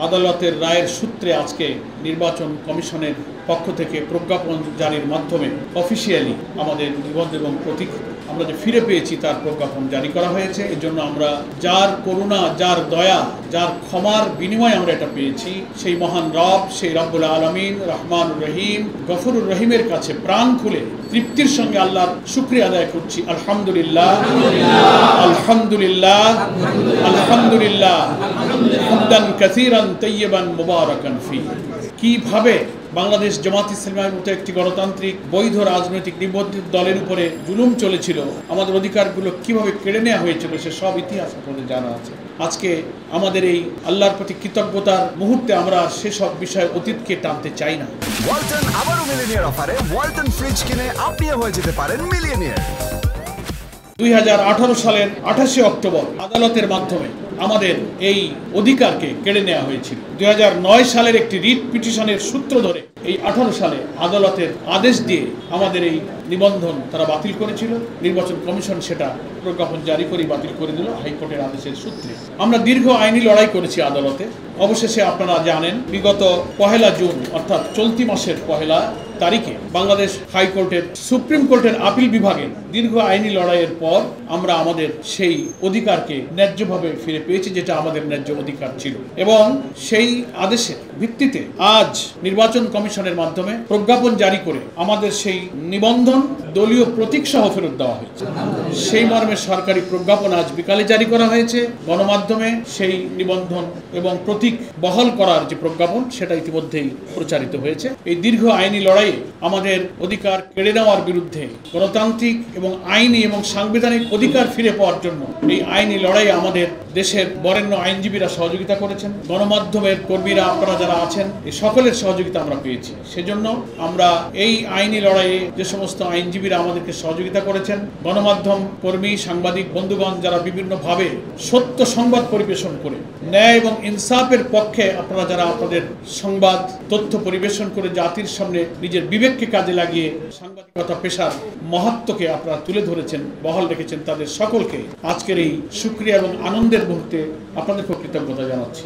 আদালতের রায়ের সূত্রে আজকে নির্বাচন কমিশনের পক্ষ থেকে প্রজ্ঞাপন জারির মাধ্যমে অফিসিয়ালি আমাদের নিবন্ধ এবং প্রতীক আমরা যে ফিরে পেয়েছি তার প্রজ্ঞাপন জারি করা হয়েছে। এই জন্য আমরা যার করুণা, যার দয়া, যার ক্ষমার বিনিময়ে আমরা এটা পেয়েছি, সেই মহান রব, সেই রব্বুল আলামিন রহমানুর রহিম গফুরুর রহিমের কাছে প্রাণ খুলে তৃপ্তির সঙ্গে আল্লাহর শুকরিয়া আদায় করছি। আলহামদুলিল্লাহ, আলহামদুলিল্লাহ, আলহামদুলিল্লাহ, হামদান কাসীরান তাইয়্যিবান মুবারাকান ফি। কিভাবে বাংলাদেশ জামাত ইসলামীর মতো একটি গণতান্ত্রিক বৈধ রাজনৈতিক নিবন্ধিত দলের উপরে জুলুম চলেছিল, আমাদের অধিকারগুলো কিভাবে কেড়ে নেওয়া হয়েছিল, সে সব ইতিহাস আপনাদের জানা আছে। আজকে আমাদের এই আল্লাহর প্রতি কৃতজ্ঞতার মুহূর্তে আমরা সেসব বিষয় অতীতকে টানতে চাই না। ওয়ালটন আবারও মিলিয়নিয়ার অফারে ওয়ালটন ফ্রিজ কিনে আপনিও হয়ে যেতে পারেন মিলিয়নিয়ার। 2018 সালের 28 অক্টোবর আদালতের মাধ্যমে আমাদের এই অধিকারকে কেড়ে নেওয়া হয়েছিল। 2009 সালের একটি রিট পিটিশনের সূত্র ধরে এই 18 সালে আদালতের আদেশ দিয়ে আমাদের এই নিবন্ধন তারা বাতিল করেছিল। নির্বাচন কমিশন সেটা প্রজ্ঞাপন জারি করে বাতিল করে দিল হাইকোর্টের আদেশের সূত্রে। আমরা দীর্ঘ আইনি লড়াই করেছি আদালতে। অবশেষে আপনারা জানেন বিগত 1 জুন অর্থাৎ চলতি মাসের 1 তারিখে বাংলাদেশ হাইকোর্টের সুপ্রিম কোর্টের আপিল বিভাগে দীর্ঘ আইনি লড়াইয়ের পর আমরা আমাদের সেই অধিকারকে ন্যায্যভাবে ফিরে পেয়েছি, যেটা আমাদের ন্যায্য অধিকার ছিল। এবং সেই আদেশের ভিত্তিতে আজ নির্বাচন কমিশনের মাধ্যমে প্রজ্ঞাপন জারি করে আমাদের সেই নিবন্ধন দলীয় প্রতীক সহ ফেরত দেওয়া হয়েছে। সেই মর্মে সরকারি প্রজ্ঞাপন আজ বিকালে জারি করা হয়েছে। গণমাধ্যমে সেই নিবন্ধন এবং প্রতীক বহাল করার যে প্রজ্ঞাপন সেটা ইতিমধ্যেই প্রচারিত হয়েছে। এই দীর্ঘ আইনি লড়াই আমাদের অধিকার কেড়ে নেওয়ার বিরুদ্ধে গণতান্ত্রিক এবং আইনি এবং সাংবিধানিক অধিকার ফিরে পাওয়ার জন্য এই আইনি লড়াই আমাদের দেশের বরেণ্য আইনজীবীরা সহযোগিতা করেছেন। গণমাধ্যমের কর্মীরা আপনারা যারা আছেন, এই সকলের সহযোগিতা আমরা পেয়েছি। সেজন্য আমরা এই আইনি লড়াইয়ে যে সমস্ত আইনজীবীরা আমাদেরকে সহযোগিতা করেছেন, গণমাধ্যম কর্মী, সাংবাদিক বন্ধুগণ যারা বিভিন্নভাবে সত্য সংবাদ পরিবেশন করে ন্যায় এবং ইনসাফের পক্ষে আপনারা যারা আপনাদের সংবাদ তথ্য পরিবেশন করে জাতির সামনে নিজের বিবেককে কাজে লাগিয়ে সাংবাদিকতা পেশার মহত্বকে আপনারা তুলে ধরেছেন, বহাল রেখেছেন, তাদের সকলকে আজকের এই শুকরিয়া এবং আনন্দের মুহূর্তে আপনাদেরকে কৃতজ্ঞতা জানাচ্ছি।